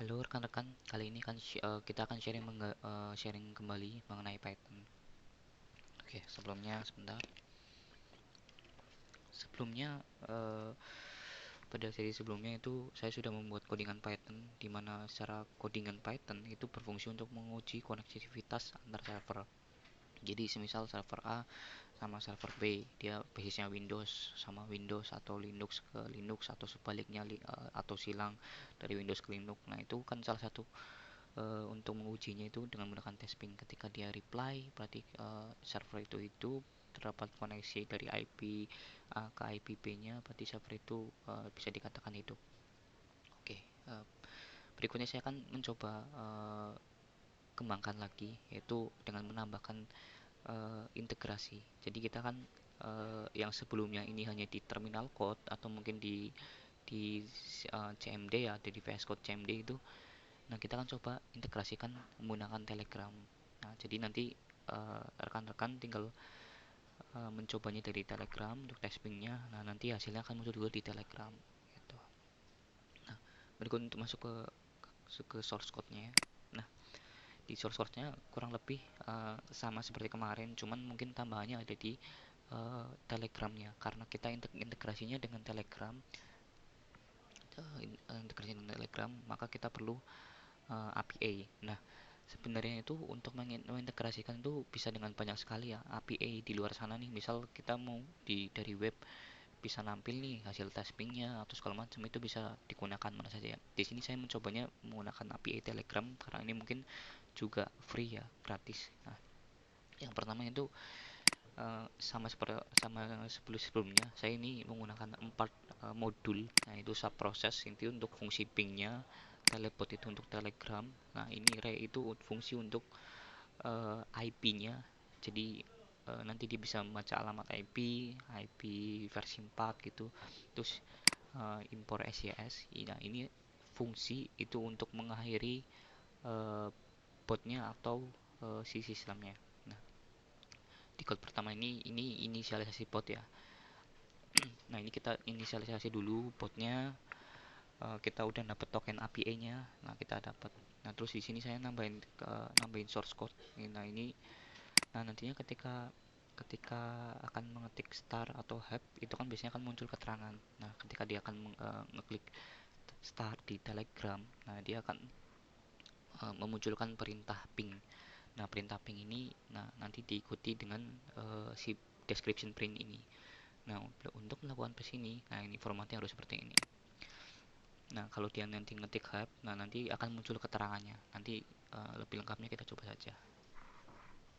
Halo rekan-rekan, kali ini kita akan sharing kembali mengenai Python. Oke, sebelumnya sebentar. Sebelumnya eh, pada seri sebelumnya itu saya sudah membuat codingan Python di mana secara codingan Python itu berfungsi untuk menguji konektivitas antar server. Jadi semisal server A sama server B, dia basisnya Windows sama Windows atau Linux ke Linux atau sebaliknya atau silang dari Windows ke Linux. Nah, itu kan salah satu untuk mengujinya itu dengan menggunakan testing. Ketika dia reply berarti server itu terdapat koneksi dari IP A ke IP B-nya, berarti server itu bisa dikatakan hidup. Oke, berikutnya saya akan mencoba kembangkan lagi, yaitu dengan menambahkan integrasi. Jadi kita kan yang sebelumnya ini hanya di terminal code atau mungkin di CMD ya, di VS Code CMD itu. Nah, kita akan coba integrasikan menggunakan Telegram. Nah, jadi nanti rekan-rekan tinggal mencobanya dari Telegram untuk testingnya. Nah, nanti hasilnya akan muncul juga di Telegram. Gitu. Nah, berikut untuk masuk ke source code-nya ya. Nah, di source code-nya kurang lebih sama seperti kemarin, cuman mungkin tambahannya ada di Telegram-nya. Karena kita integrasinya dengan Telegram, integrasi dengan Telegram, maka kita perlu API. Nah, sebenarnya itu untuk mengintegrasikan itu bisa dengan banyak sekali ya API di luar sana nih. Misal kita mau dari web bisa nampil nih hasil typingnya atau segala macam, itu bisa digunakan mana saja ya. Di sini saya mencobanya menggunakan API Telegram karena ini mungkin juga free ya, gratis. Nah, yang pertama itu sama sebelumnya saya ini menggunakan 4 modul. Nah, itu subproses inti untuk fungsi pingnya, teleport itu untuk telegram. Nah, ini re itu fungsi untuk IP-nya. Jadi nanti dia bisa membaca alamat IP versi 4 gitu. Terus import SYS. Nah, ini fungsi itu untuk mengakhiri uh, botnya atau si sistemnya. Nah, di code pertama ini inisialisasi bot ya. Nah, ini kita inisialisasi dulu botnya. Kita udah dapat token API-nya. Nah, kita dapat. Nah, terus di sini saya nambahin source code. Nah, ini nantinya ketika ketika akan mengetik star atau help itu kan biasanya akan muncul keterangan. Nah, ketika dia akan ngeklik start di Telegram, nah dia akan memunculkan perintah ping. Nah, perintah ping ini nanti diikuti dengan si description print ini. Nah, untuk melakukan tes ini, nah ini formatnya harus seperti ini. Nah, kalau dia nanti ngetik help, nah nanti akan muncul keterangannya. Nanti lebih lengkapnya kita coba saja.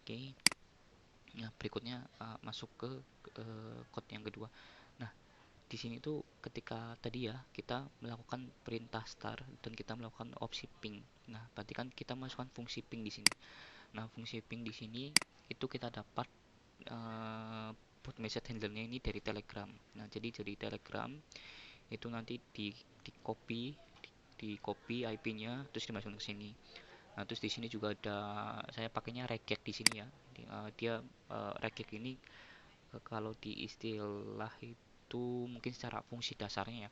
Oke. Nah, berikutnya masuk ke code yang kedua. Nah, di sini tuh ketika tadi ya kita melakukan perintah start dan kita melakukan opsi ping. Nah, berarti kan kita masukkan fungsi ping di sini. Nah, fungsi ping di sini itu kita dapat put message handlernya ini dari Telegram. Nah, jadi dari Telegram itu nanti di copy di copy IP-nya terus dimasukin ke sini. Nah, terus di sini juga ada saya pakainya regex di sini ya. Dia regex ini kalau di istilah itu mungkin secara fungsi dasarnya ya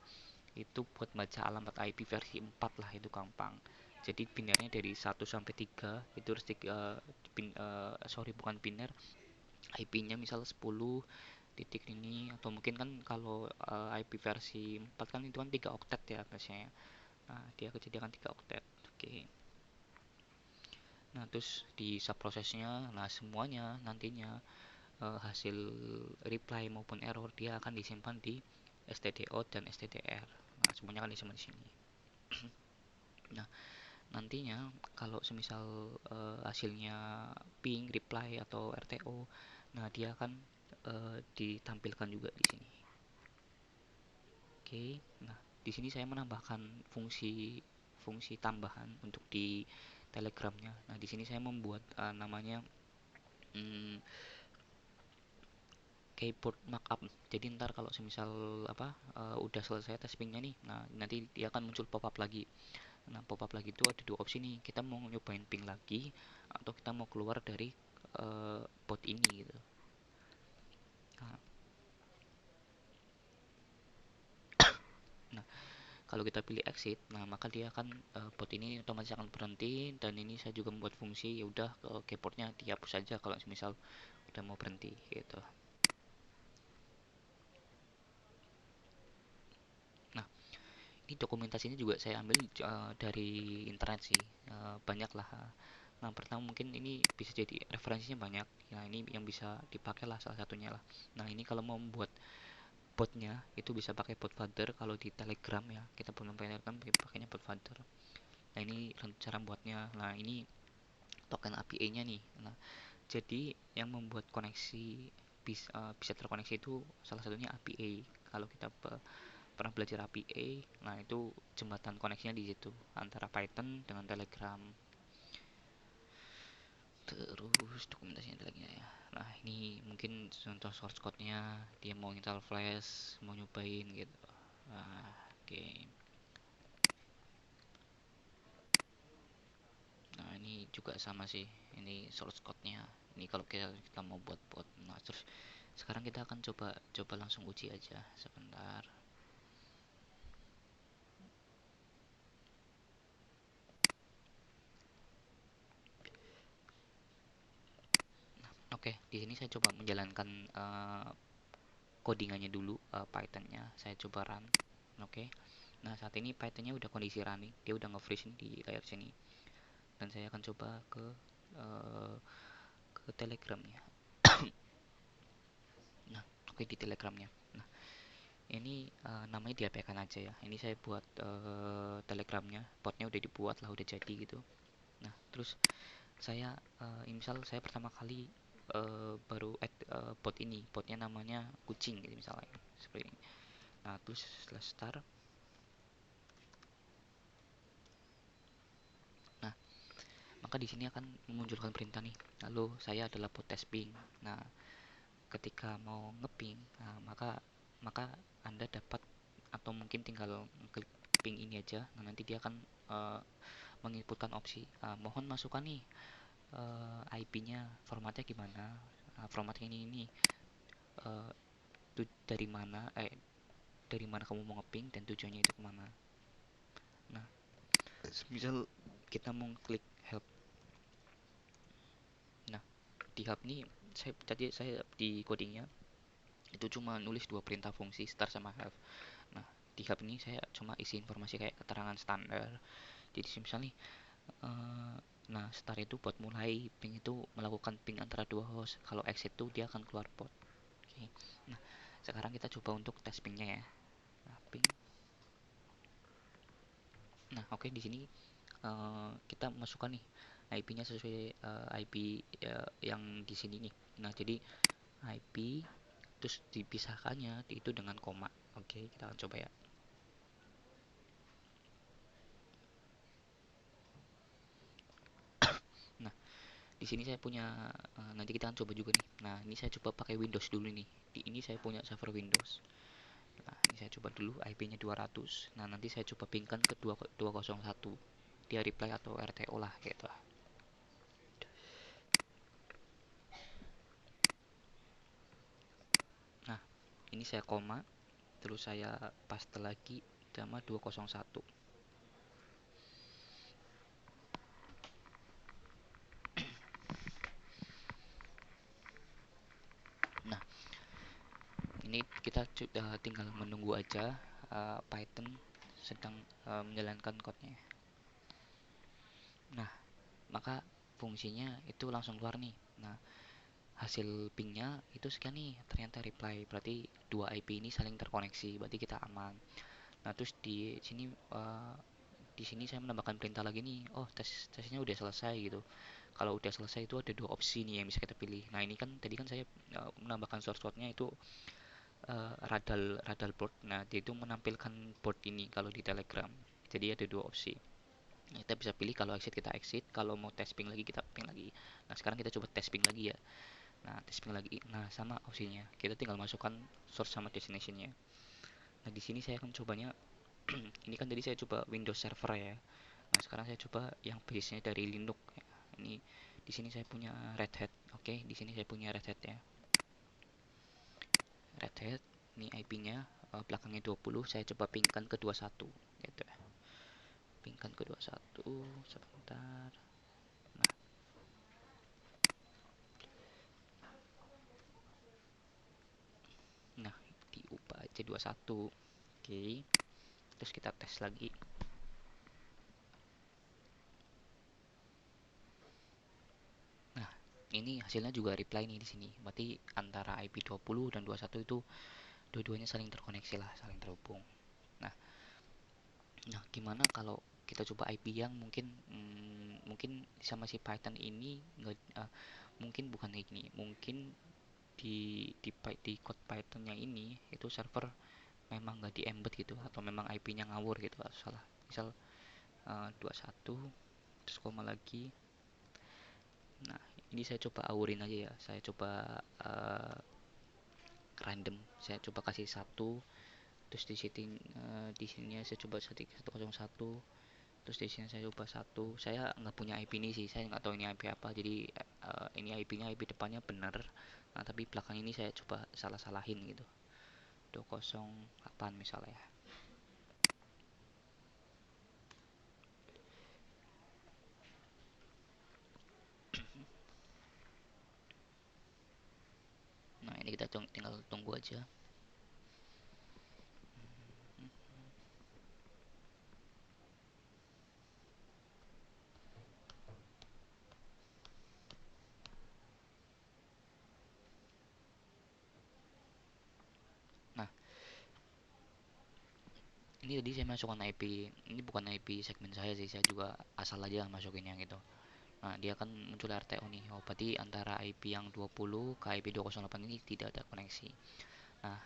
itu buat baca alamat IP versi 4 lah, itu gampang. Jadi binernya dari 1 sampai 3 itu harus sorry bukan biner, IP-nya misal 10 titik ini, atau mungkin kan kalau IP versi 4 kan itu kan 3 oktet ya biasanya. Nah, dia kejadian 3 oktet. Oke. Nah, terus di subprosesnya, nah semuanya nantinya hasil reply maupun error dia akan disimpan di stdout dan stdr. Nah, semuanya akan disimpan di sini. Nah, nantinya kalau semisal hasilnya ping, reply atau RTO, nah dia akan ditampilkan juga di sini. Oke, nah di sini saya menambahkan fungsi fungsi tambahan untuk di Telegramnya. Nah, di sini saya membuat namanya hmm, keyboard markup. Jadi ntar kalau semisal apa udah selesai testingnya nih, nah nanti dia akan muncul pop-up lagi. Nah, pop-up lagi itu ada dua opsi nih. Kita mau nyobain ping lagi atau kita mau keluar dari bot ini gitu. Nah, nah, Kalau kita pilih exit, nah maka dia akan bot ini otomatis akan berhenti, dan ini saya juga membuat fungsi ya udah keyboardnya dihapus saja kalau misal udah mau berhenti gitu. Nah, ini dokumentasinya juga saya ambil dari internet sih, banyak lah. Nah, pertama mungkin ini bisa jadi referensinya banyak. Ya, ini yang bisa dipakai lah salah satunya lah. Nah, ini kalau mau membuat botnya itu bisa pakai bot father. Kalau di Telegram ya, kita belum pakai Telegram, pakainya bot father. Nah, ini cara buatnya. Nah, ini token API-nya nih. Nah, jadi yang membuat koneksi bisa terkoneksi itu salah satunya API. Kalau kita pernah belajar API, nah itu jembatan koneksinya di situ antara Python dengan Telegram. Terus dokumentasinya ada lagi ya. Nah, ini mungkin contoh source code-nya, dia mau install flash, mau nyobain gitu. Nah, oke. Nah, ini juga sama sih. Ini source code-nya. Ini kalau kita mau buat bot. Nah, terus sekarang kita akan coba coba langsung uji aja sebentar. Oke, di sini saya coba menjalankan codingannya dulu, Python-nya. Saya coba run. Oke. Nah, saat ini Python-nya udah kondisi running, dia udah nge-freeze di layar sini. Dan saya akan coba uh, ke Telegramnya. Nah, oke, di Telegramnya. Nah, ini namanya diabaikan aja ya. Ini saya buat Telegramnya, botnya udah dibuat lah, udah jadi gitu. Nah, terus saya misal saya pertama kali baru add bot ini, botnya namanya kucing gitu misalnya, seperti ini. Nah, terus setelah start, nah maka di sini akan memunculkan perintah nih, lalu saya adalah bot test-ping. Nah, ketika mau ngeping, nah, maka Anda dapat, atau mungkin tinggal klik ping ini aja. Nah, nanti dia akan menginputkan opsi, mohon masukkan nih IP-nya, formatnya gimana. Formatnya ini uh, dari mana, kamu mau ngeping dan tujuannya itu kemana. Nah, misal kita mau klik help. Nah, di hub nih, saya di codingnya itu cuma nulis dua perintah fungsi, start sama help. Nah, di hub ini saya cuma isi informasi kayak keterangan standar. Jadi misalnya eh, nah, start itu buat mulai, ping itu melakukan ping antara dua host. Kalau exit itu dia akan keluar bot. Oke. Nah, sekarang kita coba untuk tes pingnya ya. Nah, ping. Nah, oke, di sini kita masukkan nih IP-nya sesuai IP yang di sini nih. Nah, jadi IP terus dipisahkannya itu dengan koma. Oke, kita akan coba ya. Nah, di sini saya punya nanti kita akan coba juga nih. Nah, ini saya coba pakai Windows dulu nih. Di ini saya punya server Windows. Nah, ini saya coba dulu IP-nya 200. Nah, nanti saya coba pingkan ke 201. Dia reply atau RTO lah gitu. Nah, ini saya koma, terus saya paste lagi sama 201. Nah, ini kita tinggal menunggu aja Python sedang menjalankan code-nya. Nah, maka fungsinya itu langsung keluar nih. Nah, hasil pingnya itu sekian nih, ternyata reply, berarti dua IP ini saling terkoneksi, berarti kita aman. Nah, terus uh, di sini saya menambahkan perintah lagi nih, oh tesnya udah selesai gitu. Kalau udah selesai itu ada dua opsi nih yang bisa kita pilih. Nah, ini kan tadi kan saya menambahkan source code-nya itu radal radal board. Nah, dia itu menampilkan board ini kalau di Telegram. Jadi ada dua opsi. Nah, kita bisa pilih kalau exit kita exit, kalau mau test ping lagi kita ping lagi. Nah, sekarang kita coba test ping lagi ya. Nah, test ping lagi. Nah, sama opsinya. Kita tinggal masukkan source sama destination-nya. Nah, di sini saya akan cobanya ini kan tadi saya coba Windows Server ya. Nah, sekarang saya coba yang base-nya dari Linux ya. Ini di sini saya punya Red Hat. Oke, di sini saya punya Red Hat ya. Red Hat, ini IP-nya belakangnya 20, saya coba pingkan ke 21. pingkan ke 21 sebentar. Nah, nah diubah aja 21. Oke, terus kita tes lagi. Nah, ini hasilnya juga reply nih di sini. Berarti antara IP 20 dan 21 itu dua-duanya saling terkoneksi lah, saling terhubung. Nah, gimana kalau kita coba IP yang mungkin sama si Python ini nggak mungkin bukan kayak gini. Mungkin di code Pythonnya ini itu server memang nggak di embed gitu atau memang IP-nya ngawur gitu atau salah. Misal 21 terus koma lagi. Nah, ini saya coba awurin aja ya. Saya coba random. Saya coba kasih satu, terus di setting di sini saya coba setting 101, terus di sini saya coba satu. Saya nggak punya IP ini sih, saya nggak tahu ini IP apa. Jadi ini IP-nya IP depannya benar. Nah, tapi belakang ini saya coba salah-salahin gitu. 208 misalnya. Nah, ini kita tinggal tunggu aja. Nah, ini tadi saya masukkan IP, ini bukan IP segmen saya sih, saya juga asal aja masukinnya gitu. Nah, dia akan muncul RTO nih. Oh, berarti antara IP yang 20 ke IP 208 ini tidak ada koneksi. Nah,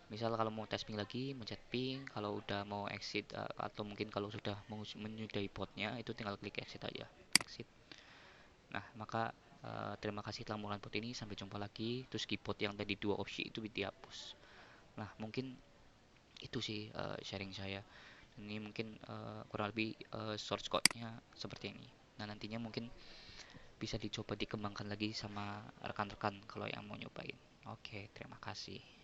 misal kalau mau tes ping lagi, mencet ping. Kalau udah mau exit atau mungkin kalau sudah menyudahi potnya, itu tinggal klik exit aja. Exit. Nah, maka terima kasih telah menggunakan pot ini. Sampai jumpa lagi. Terus keyboard yang tadi dua opsi itu dihapus. Nah, mungkin itu sih sharing saya. Ini mungkin kurang lebih source code-nya seperti ini. Nah, nantinya mungkin bisa dicoba dikembangkan lagi sama rekan-rekan kalau yang mau nyobain. Oke, terima kasih.